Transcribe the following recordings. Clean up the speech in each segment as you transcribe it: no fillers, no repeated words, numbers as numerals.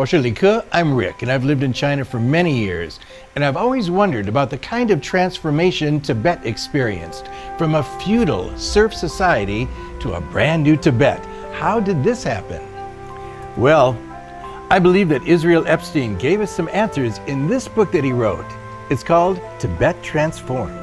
我是李科, I'm Rick, and I've lived in China for many years, and I've always wondered about the kind of transformation Tibet experienced, from a feudal serf society to a brand new Tibet. How did this happen? Well, I believe that Israel Epstein gave us some answers in this book that he wrote. It's called Tibet Transformed.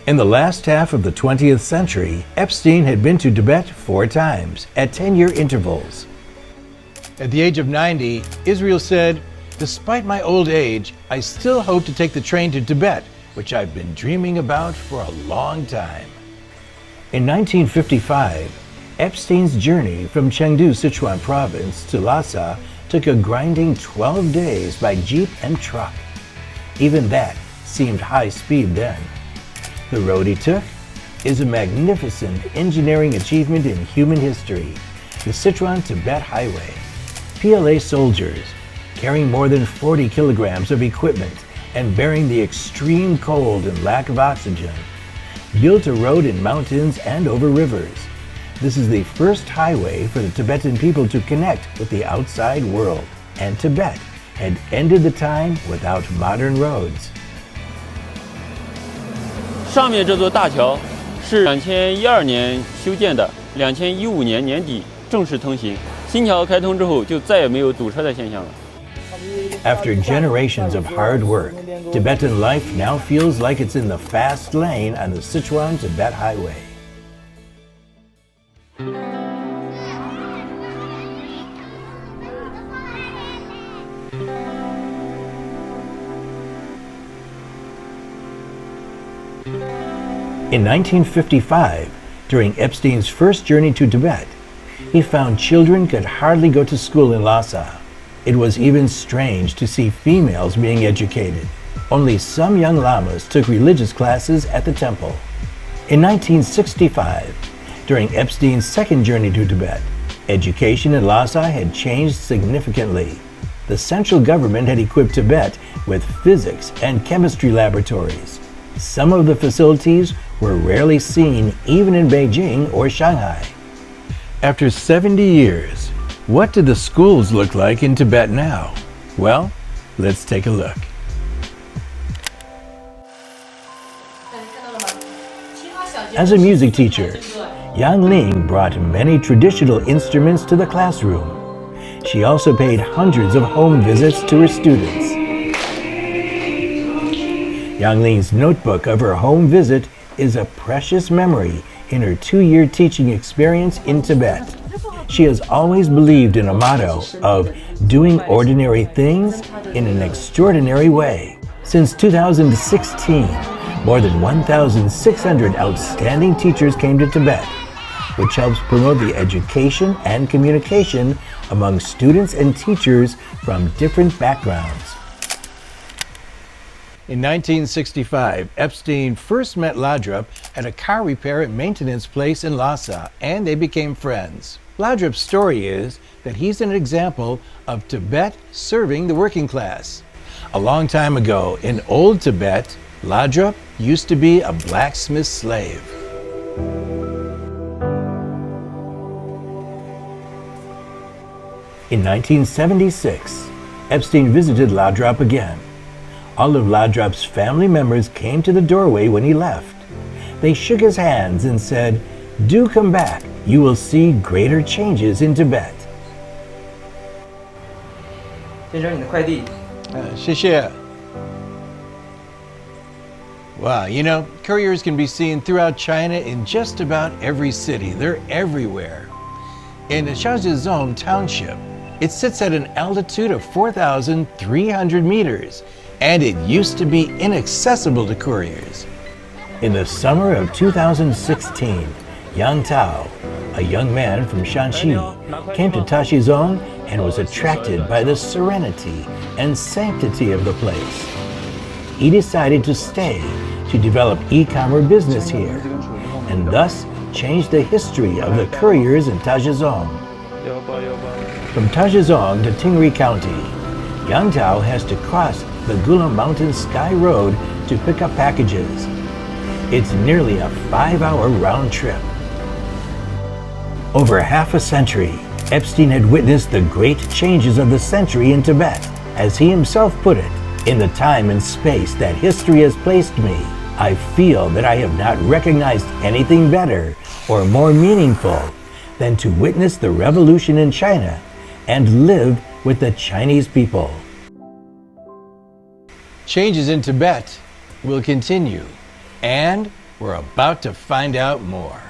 In the last half of the 20th century, Epstein had been to Tibet 4 times, at 10-year intervals. At the age of 90, Israel said, "Despite my old age, I still hope to take the train to Tibet, which I've been dreaming about for a long time." In 1955, Epstein's journey from Chengdu, Sichuan province, to Lhasa took a grinding 12 days by jeep and truck. Even that seemed high speed then. The road he took is a magnificent engineering achievement in human history, the Sichuan Tibet Highway. PLA soldiers, carrying more than 40 kilograms of equipment and bearing the extreme cold and lack of oxygen, built a road in mountains and over rivers. This is the first highway for the Tibetan people to connect with the outside world, and Tibet had ended the time without modern roads. 上面这座大桥是2012年修建的，2015年年底正式通行。新桥开通之后，就再也没有堵车的现象了。After generations of hard work, Tibetan life now feels like it's in the fast lane on the Sichuan Tibet Highway. In 1955, during Epstein's first journey to Tibet, he found children could hardly go to school in Lhasa. It was even strange to see females being educated. Only some young lamas took religious classes at the temple. In 1965, during Epstein's second journey to Tibet, education in Lhasa had changed significantly. The central government had equipped Tibet with physics and chemistry laboratories. Some of the facilities were rarely seen even in Beijing or Shanghai. After 70 years, what do the schools look like in Tibet now? Well, let's take a look. As a music teacher, Yang Ling brought many traditional instruments to the classroom. She also paid hundreds of home visits to her students. Yang Ling's notebook of her home visit is a precious memory in her 2-year teaching experience in Tibet. She has always believed in a motto of doing ordinary things in an extraordinary way. Since 2016, more than 1,600 outstanding teachers came to Tibet, which helps promote the education and communication among students and teachers from different backgrounds. In 1965, Epstein first met Ladrup at a car repair and maintenance place in Lhasa, and they became friends. Ladrup's story is that he's an example of Tibet serving the working class. A long time ago, in old Tibet, Ladrup used to be a blacksmith slave. In 1976, Epstein visited Ladrup again. All of Ladrup's family members came to the doorway when he left. They shook his hands and said, "Do come back. You will see greater changes in Tibet." 先生，你的快递。谢谢. Wow, you know, couriers can be seen throughout China in just about every city. They're everywhere. In Shazhizong Township, it sits at an altitude of 4,300 meters, and it used to be inaccessible to couriers. In the summer of 2016, Yang Tao, a young man from Shanxi, came to Tashizong and was attracted by the serenity and sanctity of the place. He decided to stay to develop e-commerce business here, and thus changed the history of the couriers in Tashizong. From Tashizong to Tingri County, Yang Tao has to cross the Gula Mountain Sky Road to pick up packages. It's nearly a 5-hour round trip. Over half a century, Epstein had witnessed the great changes of the century in Tibet. As he himself put it, "In the time and space that history has placed me, I feel that I have not recognized anything better or more meaningful than to witness the revolution in China and live with the Chinese people." Changes in Tibet will continue, and we're about to find out more.